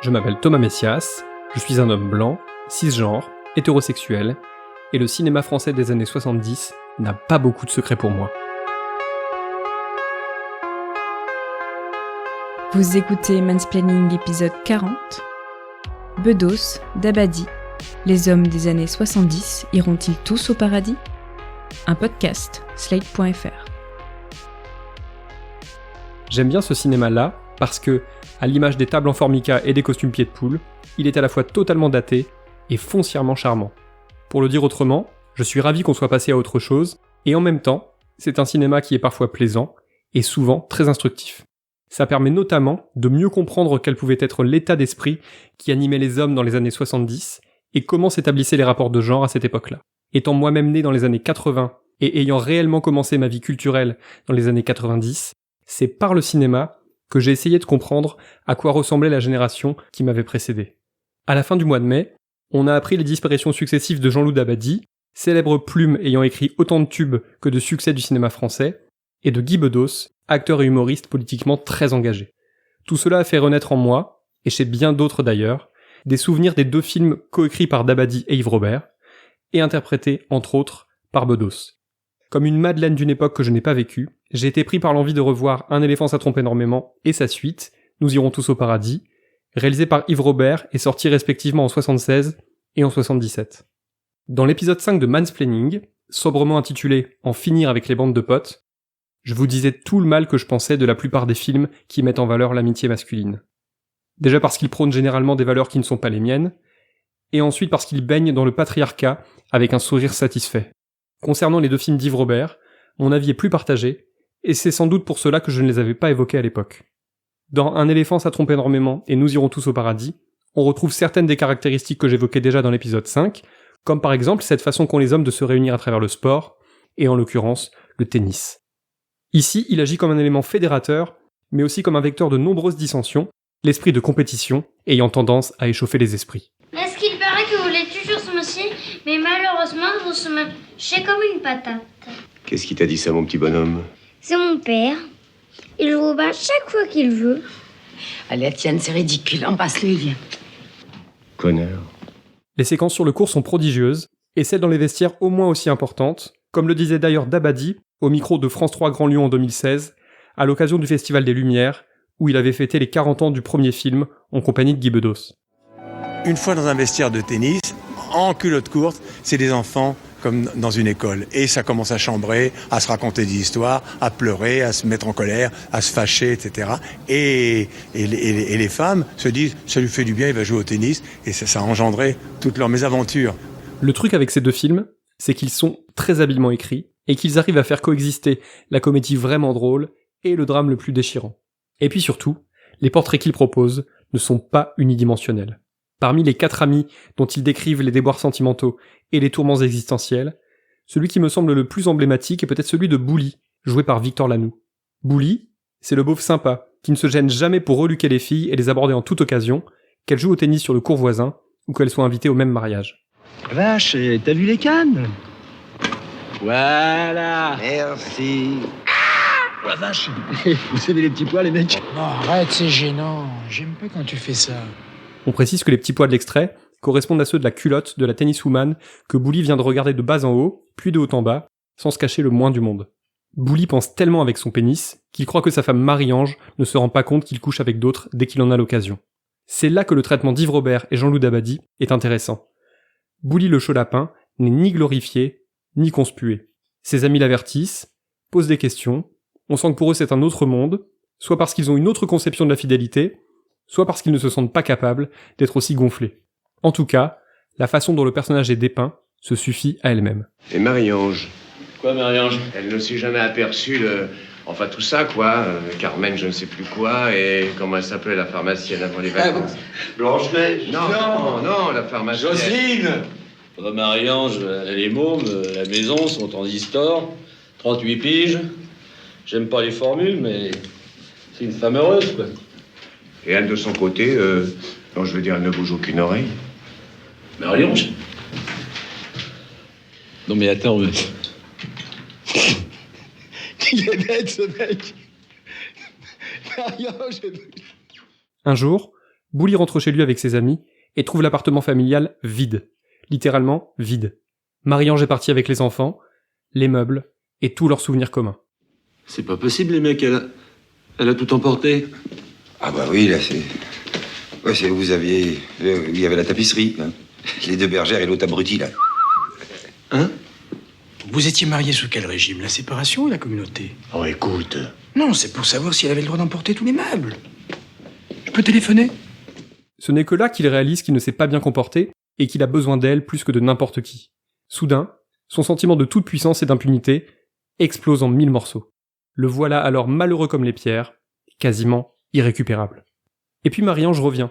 Je m'appelle Thomas Messias, je suis un homme blanc, cisgenre, hétérosexuel, et le cinéma français des années 70 n'a pas beaucoup de secrets pour moi. Vous écoutez Mansplaining épisode 40. Bedos, Dabadi, les hommes des années 70 iront-ils tous au paradis ? Un podcast, slate.fr. J'aime bien ce cinéma-là parce que, à l'image des tables en formica et des costumes pieds de poule, il est à la fois totalement daté et foncièrement charmant. Pour le dire autrement, je suis ravi qu'on soit passé à autre chose, et en même temps, c'est un cinéma qui est parfois plaisant et souvent très instructif. Ça permet notamment de mieux comprendre quel pouvait être l'état d'esprit qui animait les hommes dans les années 70 et comment s'établissaient les rapports de genre à cette époque-là. Étant moi-même né dans les années 80 et ayant réellement commencé ma vie culturelle dans les années 90, c'est par le cinéma que j'ai essayé de comprendre à quoi ressemblait la génération qui m'avait précédé. À la fin du mois de mai, on a appris les disparitions successives de Jean-Loup Dabadi, célèbre plume ayant écrit autant de tubes que de succès du cinéma français, et de Guy Bedos, acteur et humoriste politiquement très engagé. Tout cela a fait renaître en moi, et chez bien d'autres d'ailleurs, des souvenirs des 2 films coécrits par Dabadi et Yves Robert, et interprétés, entre autres, par Bedos. Comme une madeleine d'une époque que je n'ai pas vécue, j'ai été pris par l'envie de revoir Un éléphant ça trompe énormément et sa suite, Nous irons tous au paradis, réalisé par Yves Robert et sorti respectivement en 76 et en 77. Dans l'épisode 5 de Mansplaining, sobrement intitulé « En finir avec les bandes de potes », je vous disais tout le mal que je pensais de la plupart des films qui mettent en valeur l'amitié masculine. Déjà parce qu'ils prônent généralement des valeurs qui ne sont pas les miennes, et ensuite parce qu'ils baignent dans le patriarcat avec un sourire satisfait. Concernant les 2 films d'Yves Robert, mon avis est plus partagé, et c'est sans doute pour cela que je ne les avais pas évoqués à l'époque. Dans Un éléphant ça trompe énormément et Nous irons tous au paradis, on retrouve certaines des caractéristiques que j'évoquais déjà dans l'épisode 5, comme par exemple cette façon qu'ont les hommes de se réunir à travers le sport, et en l'occurrence, le tennis. Ici, il agit comme un élément fédérateur, mais aussi comme un vecteur de nombreuses dissensions, l'esprit de compétition ayant tendance à échauffer les esprits. Est-ce qu'il paraît que vous l'êtes toujours ce mois-ci, mais malheureusement, vous se mâchez comme une patate. Qu'est-ce qui t'a dit ça, mon petit bonhomme ? C'est mon père. Il vous bat chaque fois qu'il veut. Allez, Etienne, c'est ridicule. Embrasse-le, viens. Connard. Les séquences sur le court sont prodigieuses, et celles dans les vestiaires au moins aussi importantes, comme le disait d'ailleurs Dabadi au micro de France 3 Grand Lyon en 2016, à l'occasion du Festival des Lumières, où il avait fêté les 40 ans du premier film en compagnie de Guy Bedos. Une fois dans un vestiaire de tennis, en culotte courte, c'est des enfants comme dans une école. Et ça commence à chambrer, à se raconter des histoires, à pleurer, à se mettre en colère, à se fâcher, etc. Et les femmes se disent, ça lui fait du bien, il va jouer au tennis. Et ça a engendré toutes leurs mésaventures. Le truc avec ces 2 films, c'est qu'ils sont très habilement écrits, et qu'ils arrivent à faire coexister la comédie vraiment drôle et le drame le plus déchirant. Et puis surtout, les portraits qu'ils proposent ne sont pas unidimensionnels. Parmi les 4 amis dont ils décrivent les déboires sentimentaux et les tourments existentiels, celui qui me semble le plus emblématique est peut-être celui de Bouli, joué par Victor Lanoux. Bouli, c'est le beauf sympa, qui ne se gêne jamais pour reluquer les filles et les aborder en toute occasion, qu'elles jouent au tennis sur le court voisin, ou qu'elles soient invitées au même mariage. Vache, t'as vu les cannes ? Voilà. Merci. Oh la vache. Vous savez les petits pois, les mecs ? Non, arrête, c'est gênant. J'aime pas quand tu fais ça. On précise que les petits pois de l'extrait correspondent à ceux de la culotte de la tenniswoman que Bouli vient de regarder de bas en haut, puis de haut en bas, sans se cacher le moins du monde. Bouli pense tellement avec son pénis qu'il croit que sa femme Marie-Ange ne se rend pas compte qu'il couche avec d'autres dès qu'il en a l'occasion. C'est là que le traitement d'Yves Robert et Jean-Loup Dabadi est intéressant. Bouli le chaud lapin n'est ni glorifié, ni conspué. Ses amis l'avertissent, posent des questions, on sent que pour eux c'est un autre monde, soit parce qu'ils ont une autre conception de la fidélité, soit parce qu'ils ne se sentent pas capables d'être aussi gonflés. En tout cas, la façon dont le personnage est dépeint se suffit à elle-même. Et Marie-Ange ? Quoi, Marie-Ange ? Elle ne s'est jamais aperçue de... Enfin, tout ça, quoi. Carmen, je ne sais plus quoi, et comment elle s'appelait, la pharmacienne avant les vacances ? Blanche-Neige ? Non, la pharmacienne. Jocelyne ! Marie-Ange, elle est môme, la maison, son transistor, 38 piges. J'aime pas les formules, mais c'est une femme heureuse, quoi. Et elle, de son côté, non, je veux dire, elle ne bouge aucune oreille. Marie-Ange ? Non, mais attends, mais... Il est bête, ce mec. Marie-Ange. Un jour, Bouli rentre chez lui avec ses amis et trouve l'appartement familial vide. Littéralement vide. Marie-Ange est partie avec les enfants, les meubles et tous leurs souvenirs communs. C'est pas possible, les mecs, elle a tout emporté. Ah bah oui, là, c'est... Ouais, c'est où vous aviez... il y avait la tapisserie, hein. Les 2 bergères et l'autre abruti, là. Hein? Vous étiez mariés sous quel régime? La séparation ou la communauté? Oh, écoute. Non, c'est pour savoir si elle avait le droit d'emporter tous les meubles. Je peux téléphoner? Ce n'est que là qu'il réalise qu'il ne s'est pas bien comporté et qu'il a besoin d'elle plus que de n'importe qui. Soudain, son sentiment de toute puissance et d'impunité explose en 1000 morceaux. Le voilà alors malheureux comme les pierres, quasiment irrécupérable. Et puis Marie-Ange revient.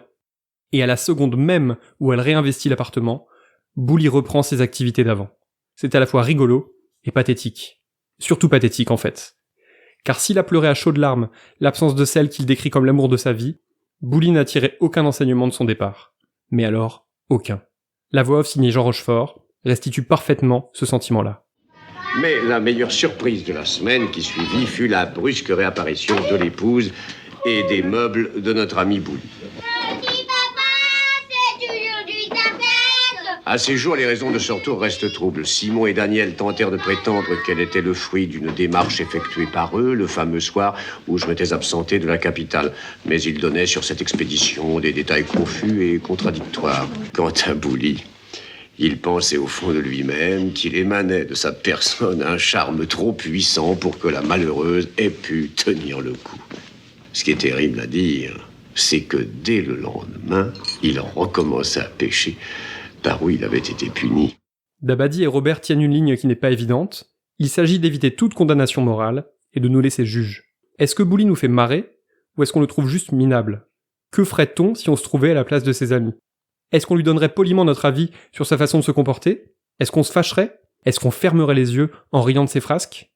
Et à la seconde même où elle réinvestit l'appartement, Bouli reprend ses activités d'avant. C'est à la fois rigolo et pathétique. Surtout pathétique en fait. Car s'il a pleuré à chaudes larmes l'absence de celle qu'il décrit comme l'amour de sa vie, Bouli n'a tiré aucun enseignement de son départ. Mais alors, aucun. La voix off signée Jean Rochefort restitue parfaitement ce sentiment-là. Mais la meilleure surprise de la semaine qui suivit fut la brusque réapparition de l'épouse et des meubles de notre ami Bouli. Petit papa, c'est aujourd'hui ta fête. À ces jours, les raisons de ce retour restent troubles. Simon et Daniel tentèrent de prétendre qu'elle était le fruit d'une démarche effectuée par eux, le fameux soir où je m'étais absenté de la capitale. Mais ils donnaient sur cette expédition des détails confus et contradictoires. Quant à Bouli, il pensait au fond de lui-même qu'il émanait de sa personne un charme trop puissant pour que la malheureuse ait pu tenir le coup. Ce qui est terrible à dire, c'est que dès le lendemain, il recommença à pécher, par où il avait été puni. Dabadi et Robert tiennent une ligne qui n'est pas évidente. Il s'agit d'éviter toute condamnation morale et de nous laisser juges. Est-ce que Bouli nous fait marrer ou est-ce qu'on le trouve juste minable? Que ferait-on si on se trouvait à la place de ses amis? Est-ce qu'on lui donnerait poliment notre avis sur sa façon de se comporter? Est-ce qu'on se fâcherait? Est-ce qu'on fermerait les yeux en riant de ses frasques?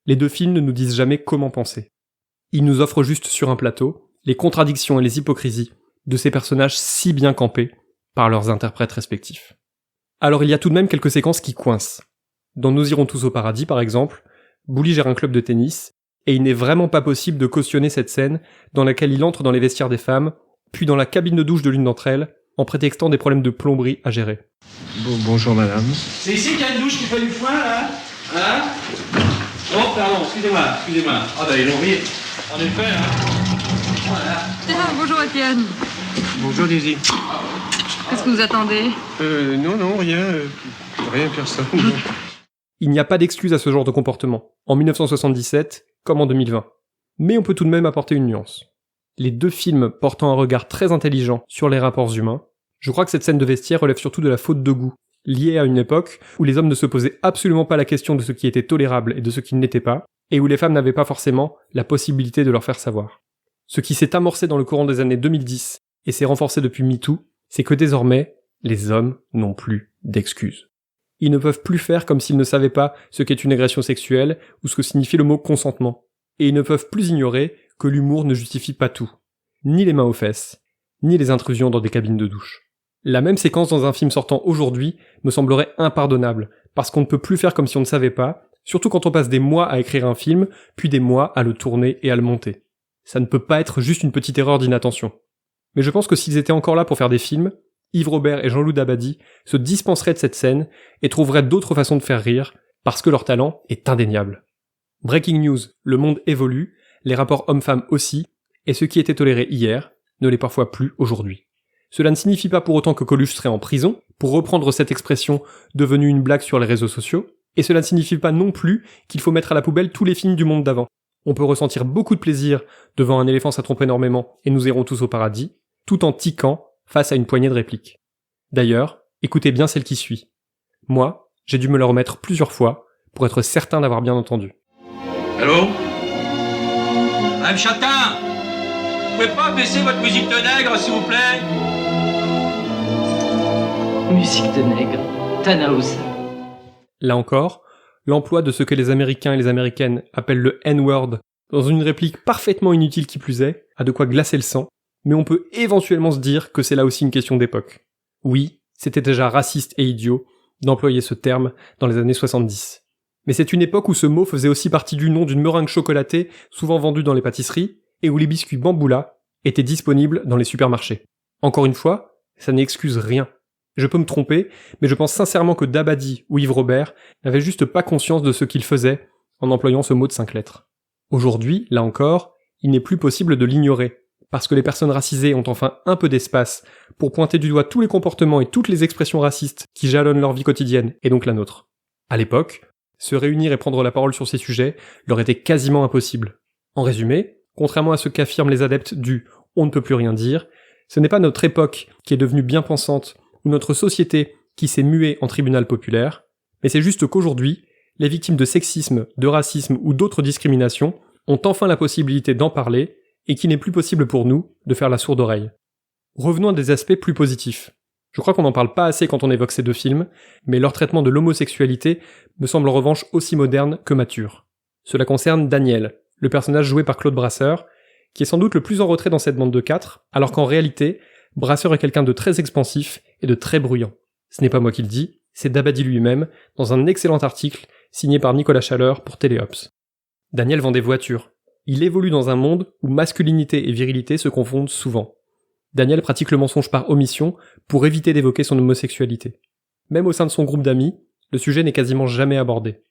Les 2 films ne nous disent jamais comment penser. Ils nous offrent juste sur un plateau les contradictions et les hypocrisies de ces personnages si bien campés par leurs interprètes respectifs. Alors il y a tout de même quelques séquences qui coincent. Dans Nous irons tous au paradis par exemple, Bouli gère un club de tennis et il n'est vraiment pas possible de cautionner cette scène dans laquelle il entre dans les vestiaires des femmes, puis dans la cabine de douche de l'une d'entre elles, en prétextant des problèmes de plomberie à gérer. Bonjour, madame. C'est ici qu'il y a une douche qui fait du foin, là? Hein? Oh, pardon, excusez-moi. Ah, bah, ils l'ont mis. En effet, hein? Voilà. Ah, bonjour Étienne. Bonjour, Daisy. Qu'est-ce que vous attendez? Non, rien, personne. Il n'y a pas d'excuse à ce genre de comportement, en 1977 comme en 2020. Mais on peut tout de même apporter une nuance. Les 2 films portant un regard très intelligent sur les rapports humains, je crois que cette scène de vestiaire relève surtout de la faute de goût, liée à une époque où les hommes ne se posaient absolument pas la question de ce qui était tolérable et de ce qui ne l'était pas, et où les femmes n'avaient pas forcément la possibilité de leur faire savoir. Ce qui s'est amorcé dans le courant des années 2010 et s'est renforcé depuis MeToo, c'est que désormais, les hommes n'ont plus d'excuses. Ils ne peuvent plus faire comme s'ils ne savaient pas ce qu'est une agression sexuelle ou ce que signifie le mot consentement. Et ils ne peuvent plus ignorer que l'humour ne justifie pas tout. Ni les mains aux fesses, ni les intrusions dans des cabines de douche. La même séquence dans un film sortant aujourd'hui me semblerait impardonnable, parce qu'on ne peut plus faire comme si on ne savait pas, surtout quand on passe des mois à écrire un film, puis des mois à le tourner et à le monter. Ça ne peut pas être juste une petite erreur d'inattention. Mais je pense que s'ils étaient encore là pour faire des films, Yves Robert et Jean-Loup Dabadi se dispenseraient de cette scène et trouveraient d'autres façons de faire rire, parce que leur talent est indéniable. Breaking news, le monde évolue, les rapports hommes-femmes aussi, et ce qui était toléré hier ne l'est parfois plus aujourd'hui. Cela ne signifie pas pour autant que Coluche serait en prison, pour reprendre cette expression devenue une blague sur les réseaux sociaux, et cela ne signifie pas non plus qu'il faut mettre à la poubelle tous les films du monde d'avant. On peut ressentir beaucoup de plaisir devant Un éléphant ça trompe énormément et Nous irons tous au paradis, tout en tiquant face à une poignée de répliques. D'ailleurs, écoutez bien celle qui suit. Moi, j'ai dû me la remettre plusieurs fois pour être certain d'avoir bien entendu. Allô? Madame Chatin, vous pouvez pas baisser votre musique de nègre, s'il vous plaît? Musique de nègre, Tannhauser. Là encore, l'emploi de ce que les Américains et les Américaines appellent le N-word dans une réplique parfaitement inutile qui plus est, a de quoi glacer le sang, mais on peut éventuellement se dire que c'est là aussi une question d'époque. Oui, c'était déjà raciste et idiot d'employer ce terme dans les années 70. Mais c'est une époque où ce mot faisait aussi partie du nom d'une meringue chocolatée souvent vendue dans les pâtisseries et où les biscuits Bamboula étaient disponibles dans les supermarchés. Encore une fois, ça n'excuse rien. Je peux me tromper, mais je pense sincèrement que Dabadi ou Yves Robert n'avaient juste pas conscience de ce qu'ils faisaient en employant ce mot de 5 lettres. Aujourd'hui, là encore, il n'est plus possible de l'ignorer, parce que les personnes racisées ont enfin un peu d'espace pour pointer du doigt tous les comportements et toutes les expressions racistes qui jalonnent leur vie quotidienne, et donc la nôtre. À l'époque, se réunir et prendre la parole sur ces sujets leur était quasiment impossible. En résumé, contrairement à ce qu'affirment les adeptes du « on ne peut plus rien dire », ce n'est pas notre époque qui est devenue bien pensante ou notre société qui s'est muée en tribunal populaire, mais c'est juste qu'aujourd'hui, les victimes de sexisme, de racisme ou d'autres discriminations ont enfin la possibilité d'en parler et qu'il n'est plus possible pour nous de faire la sourde oreille. Revenons à des aspects plus positifs. Je crois qu'on n'en parle pas assez quand on évoque ces deux films, mais leur traitement de l'homosexualité me semble en revanche aussi moderne que mature. Cela concerne Daniel, le personnage joué par Claude Brasseur, qui est sans doute le plus en retrait dans cette bande de 4, alors qu'en réalité, Brasseur est quelqu'un de très expansif et de très bruyant. Ce n'est pas moi qui le dis, c'est Dabadi lui-même, dans un excellent article signé par Nicolas Chaleur pour Téléops. Daniel vend des voitures. Il évolue dans un monde où masculinité et virilité se confondent souvent. Daniel pratique le mensonge par omission pour éviter d'évoquer son homosexualité. Même au sein de son groupe d'amis, le sujet n'est quasiment jamais abordé.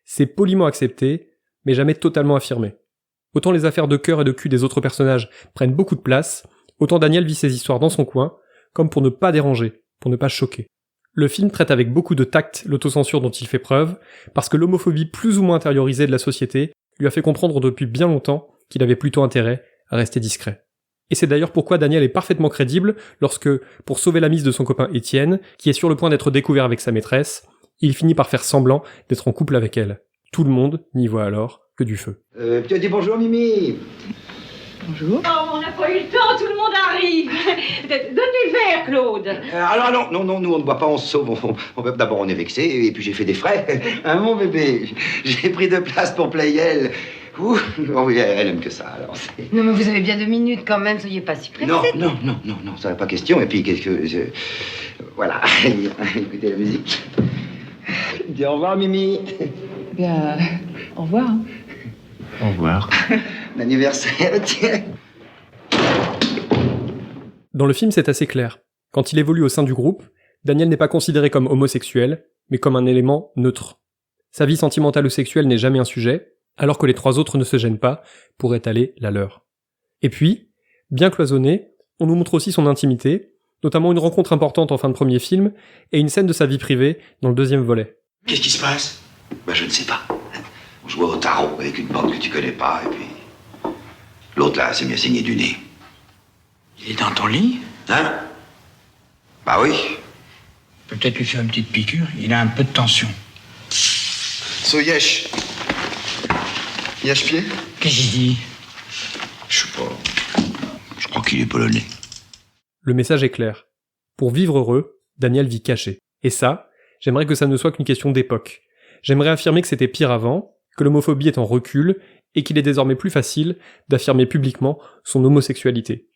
C'est poliment accepté, mais jamais totalement affirmé. Autant les affaires de cœur et de cul des autres personnages prennent beaucoup de place, autant Daniel vit ses histoires dans son coin, comme pour ne pas déranger, pour ne pas choquer. Le film traite avec beaucoup de tact l'autocensure dont il fait preuve, parce que l'homophobie plus ou moins intériorisée de la société lui a fait comprendre depuis bien longtemps qu'il avait plutôt intérêt à rester discret. Et c'est d'ailleurs pourquoi Daniel est parfaitement crédible lorsque, pour sauver la mise de son copain Étienne, qui est sur le point d'être découvert avec sa maîtresse, il finit par faire semblant d'être en couple avec elle. Tout le monde n'y voit alors que du feu. Tu as dit bonjour, Mimi. Bonjour. Oh, on n'a pas eu le temps, tout le monde arrive. Donne les verres, Claude. Alors, non, nous on ne boit pas, on se sauve. D'abord on est vexé, et puis j'ai fait des frais. Hein, mon bébé, j'ai pris 2 places pour Playel. Ouh, oh oui, elle aime que ça, alors c'est... Non, mais vous avez bien 2 minutes quand même, soyez pas si pressés. Non, ça n'est pas question. Et puis, qu'est-ce que... Voilà, écoutez la musique. Dis au revoir, Mimi. Bien, au revoir. Au revoir. L'anniversaire, tiens. Dans le film, c'est assez clair. Quand il évolue au sein du groupe, Daniel n'est pas considéré comme homosexuel, mais comme un élément neutre. Sa vie sentimentale ou sexuelle n'est jamais un sujet, alors que les 3 autres ne se gênent pas pour étaler la leur. Et puis, bien cloisonné, on nous montre aussi son intimité, notamment une rencontre importante en fin de premier film, et une scène de sa vie privée dans le 2e volet. Qu'est-ce qui se passe? Je ne sais pas. On jouait au tarot avec une bande que tu connais pas, et puis... L'autre là s'est mis à saigner du nez. Il est dans ton lit? Hein? Bah oui. Peut-être lui faire une petite piqûre, il a un peu de tension. So Yesh. Yesh pied? Qu'est-ce qu'il dit? Je sais pas. Je crois qu'il est polonais. Le message est clair. Pour vivre heureux, Daniel vit caché. Et ça, j'aimerais que ça ne soit qu'une question d'époque. J'aimerais affirmer que c'était pire avant, que l'homophobie est en recul, et qu'il est désormais plus facile d'affirmer publiquement son homosexualité.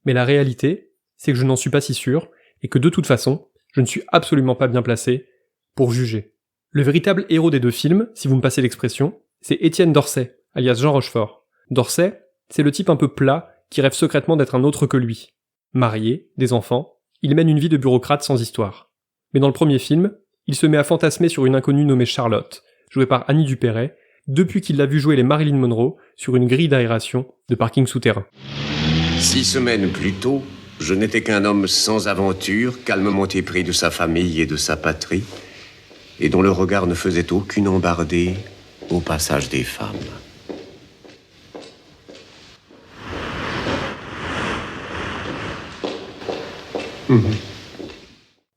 Mais la réalité, c'est que je n'en suis pas si sûr, et que de toute façon, je ne suis absolument pas bien placé pour juger. Le véritable héros des 2 films, si vous me passez l'expression, c'est Étienne Dorset, alias Jean Rochefort. Dorset, c'est le type un peu plat qui rêve secrètement d'être un autre que lui. Marié, des enfants, il mène une vie de bureaucrate sans histoire. Mais dans le premier film, il se met à fantasmer sur une inconnue nommée Charlotte, jouée par Annie Dupéret, depuis qu'il l'a vu jouer les Marilyn Monroe sur une grille d'aération de parking souterrain. 6 semaines plus tôt, je n'étais qu'un homme sans aventure, calmement épris de sa famille et de sa patrie, et dont le regard ne faisait aucune embardée au passage des femmes.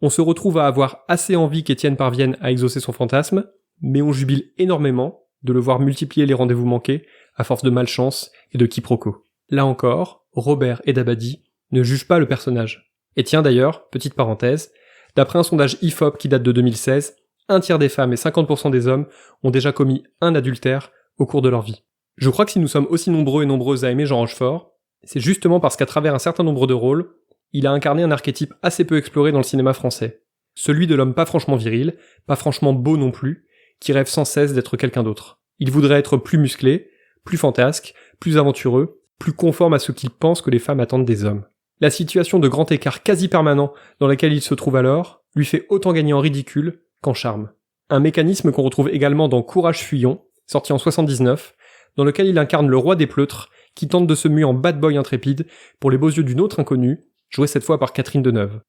On se retrouve à avoir assez envie qu'Étienne parvienne à exaucer son fantasme, mais on jubile énormément de le voir multiplier les rendez-vous manqués à force de malchance et de quiproquos. Là encore, Robert et Dabadi ne jugent pas le personnage. Et tiens d'ailleurs, petite parenthèse, d'après un sondage IFOP qui date de 2016, 1/3 des femmes et 50% des hommes ont déjà commis un adultère au cours de leur vie. Je crois que si nous sommes aussi nombreux et nombreuses à aimer Jean Rochefort, c'est justement parce qu'à travers un certain nombre de rôles, il a incarné un archétype assez peu exploré dans le cinéma français. Celui de l'homme pas franchement viril, pas franchement beau non plus, qui rêve sans cesse d'être quelqu'un d'autre. Il voudrait être plus musclé, plus fantasque, plus aventureux, plus conforme à ce qu'il pense que les femmes attendent des hommes. La situation de grand écart quasi permanent dans laquelle il se trouve alors lui fait autant gagner en ridicule qu'en charme. Un mécanisme qu'on retrouve également dans Courage Fuyons, sorti en 79, dans lequel il incarne le roi des pleutres qui tente de se muer en bad boy intrépide pour les beaux yeux d'une autre inconnue, jouée cette fois par Catherine Deneuve.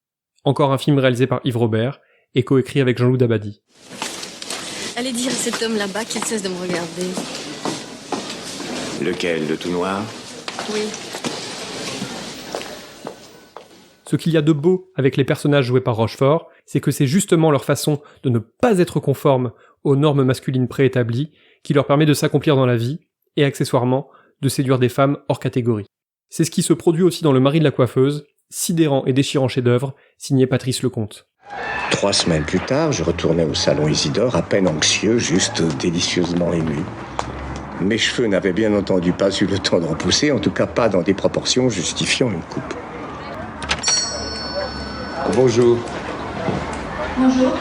Encore un film réalisé par Yves Robert et coécrit avec Jean-Loup Dabadi. Allez dire à cet homme là-bas qu'il cesse de me regarder. Lequel, le tout noir? Oui. Ce qu'il y a de beau avec les personnages joués par Rochefort, c'est que c'est justement leur façon de ne pas être conforme aux normes masculines préétablies qui leur permet de s'accomplir dans la vie et accessoirement de séduire des femmes hors catégorie. C'est ce qui se produit aussi dans Le mari de la coiffeuse, sidérant et déchirant chef-d'œuvre, signé Patrice Lecomte. 3 semaines plus tard, je retournais au salon Isidore, à peine anxieux, juste délicieusement ému. Mes cheveux n'avaient bien entendu pas eu le temps d'en pousser, en tout cas pas dans des proportions justifiant une coupe. Bonjour. Bonjour.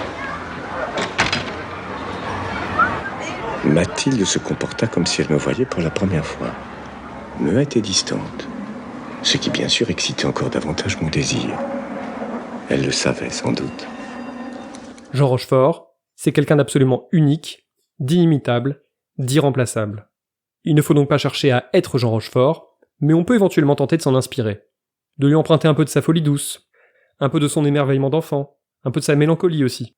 Mathilde se comporta comme si elle me voyait pour la première fois, muette et distante, ce qui bien sûr excitait encore davantage mon désir. Elle le savait sans doute. Jean Rochefort, c'est quelqu'un d'absolument unique, d'inimitable, d'irremplaçable. Il ne faut donc pas chercher à être Jean Rochefort, mais on peut éventuellement tenter de s'en inspirer, de lui emprunter un peu de sa folie douce, un peu de son émerveillement d'enfant, un peu de sa mélancolie aussi.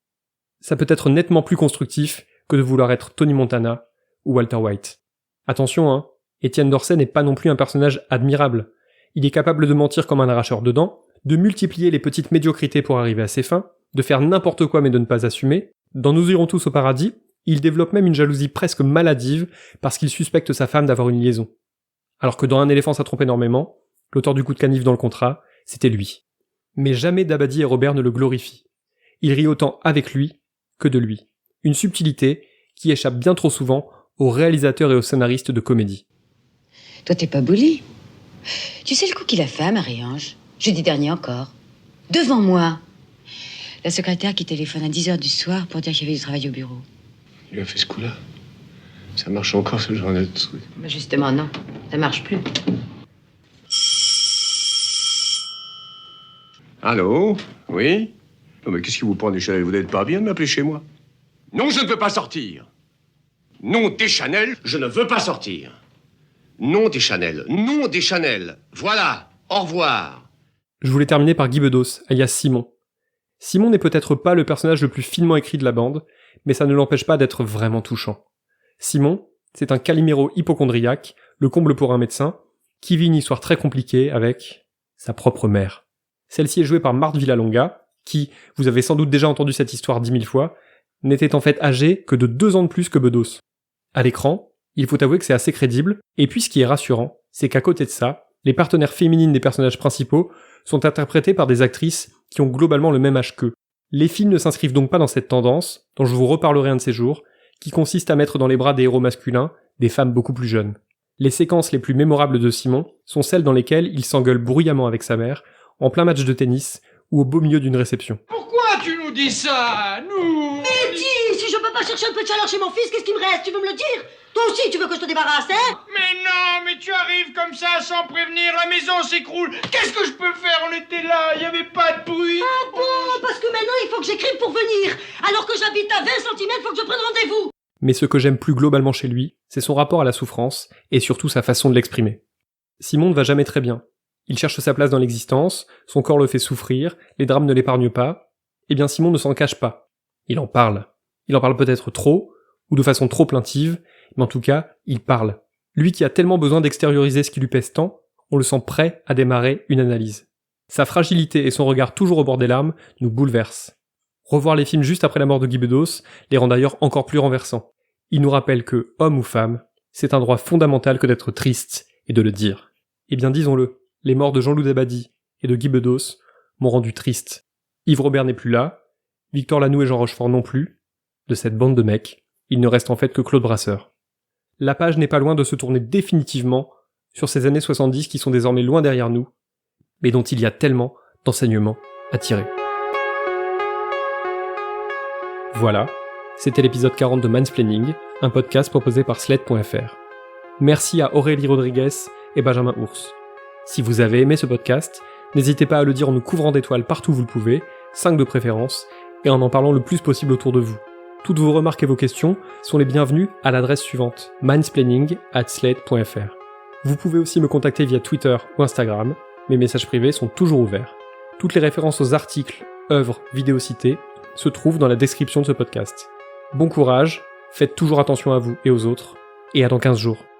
Ça peut être nettement plus constructif que de vouloir être Tony Montana ou Walter White. Attention, hein, Étienne d'Orsay n'est pas non plus un personnage admirable. Il est capable de mentir comme un arracheur de dents, de multiplier les petites médiocrités pour arriver à ses fins, de faire n'importe quoi mais de ne pas assumer. Dans Nous irons tous au paradis, il développe même une jalousie presque maladive parce qu'il suspecte sa femme d'avoir une liaison. Alors que dans Un éléphant ça trompe énormément, l'auteur du coup de canif dans le contrat, c'était lui. Mais jamais Dabadi et Robert ne le glorifient. Ils rient autant avec lui que de lui. Une subtilité qui échappe bien trop souvent aux réalisateurs et aux scénaristes de comédie. Toi, t'es pas bully. Tu sais le coup qu'il a fait à Marie-Ange, jeudi dernier encore, devant moi. La secrétaire qui téléphone à 10h du soir pour dire qu'il y avait du travail au bureau. Il a fait ce coup-là. Ça marche encore, ce genre de truc. Mais justement, non. Ça marche plus. Allô? Oui? Non, mais qu'est-ce qui vous prend, Deschanel? Vous n'êtes pas bien de m'appeler chez moi? Non, je ne veux pas sortir. Non, Deschanel, je ne veux pas sortir. Non, Deschanel. Non, Deschanel. Voilà. Au revoir. Je voulais terminer par Guy Bedos, alias Simon. Simon n'est peut-être pas le personnage le plus finement écrit de la bande, mais ça ne l'empêche pas d'être vraiment touchant. Simon, c'est un Calimero hypocondriaque, le comble pour un médecin, qui vit une histoire très compliquée avec sa propre mère. Celle-ci est jouée par Marthe Villalonga, qui, vous avez sans doute déjà entendu cette histoire 10 000 fois, n'était en fait âgée que de 2 ans de plus que Bedos. À l'écran, il faut avouer que c'est assez crédible, et puis ce qui est rassurant, c'est qu'à côté de ça, les partenaires féminines des personnages principaux sont interprétés par des actrices qui ont globalement le même âge qu'eux. Les films ne s'inscrivent donc pas dans cette tendance, dont je vous reparlerai un de ces jours, qui consiste à mettre dans les bras des héros masculins des femmes beaucoup plus jeunes. Les séquences les plus mémorables de Simon sont celles dans lesquelles il s'engueule bruyamment avec sa mère, en plein match de tennis, ou au beau milieu d'une réception. Pourquoi tu nous dis ça? Nous... Mais dis, si je peux pas chercher un peu de chaleur chez mon fils, qu'est-ce qui me reste? Tu veux me le dire? Toi aussi, tu veux que je te débarrasse, hein? Mais non, mais tu arrives comme ça sans prévenir, la maison s'écroule. Qu'est-ce que je peux faire? On était là, il y avait pas de bruit. Ah bon, parce que maintenant il faut que j'écrive pour venir. Alors que j'habite à 20 cm, faut que je prenne rendez-vous. Mais ce que j'aime plus globalement chez lui, c'est son rapport à la souffrance, et surtout sa façon de l'exprimer. Simon ne va jamais très bien. Il cherche sa place dans l'existence, son corps le fait souffrir, les drames ne l'épargnent pas. Eh bien Simon ne s'en cache pas. Il en parle. Il en parle peut-être trop, ou de façon trop plaintive, mais en tout cas, il parle. Lui qui a tellement besoin d'extérioriser ce qui lui pèse tant, on le sent prêt à démarrer une analyse. Sa fragilité et son regard toujours au bord des larmes nous bouleversent. Revoir les films juste après la mort de Guy Bedos les rend d'ailleurs encore plus renversants. Il nous rappelle que, homme ou femme, c'est un droit fondamental que d'être triste et de le dire. Eh bien disons-le, les morts de Jean-Loup Dabadi et de Guy Bedos m'ont rendu triste. Yves Robert n'est plus là, Victor Lanoux et Jean Rochefort non plus. De cette bande de mecs, il ne reste en fait que Claude Brasseur. La page n'est pas loin de se tourner définitivement sur ces années 70 qui sont désormais loin derrière nous, mais dont il y a tellement d'enseignements à tirer. Voilà, c'était l'épisode 40 de Mansplaining, un podcast proposé par Slate.fr. Merci à Aurélie Rodriguez et Benjamin Ours. Si vous avez aimé ce podcast, N'hésitez pas à le dire en nous couvrant d'étoiles partout où vous le pouvez, 5 de préférence, et en parlant le plus possible autour de vous. Toutes vos remarques et vos questions sont les bienvenues à l'adresse suivante, mindsplaining@slate.fr. Vous pouvez aussi me contacter via Twitter ou Instagram, mes messages privés sont toujours ouverts. Toutes les références aux articles, œuvres, vidéos citées se trouvent dans la description de ce podcast. Bon courage, faites toujours attention à vous et aux autres, et à dans 15 jours.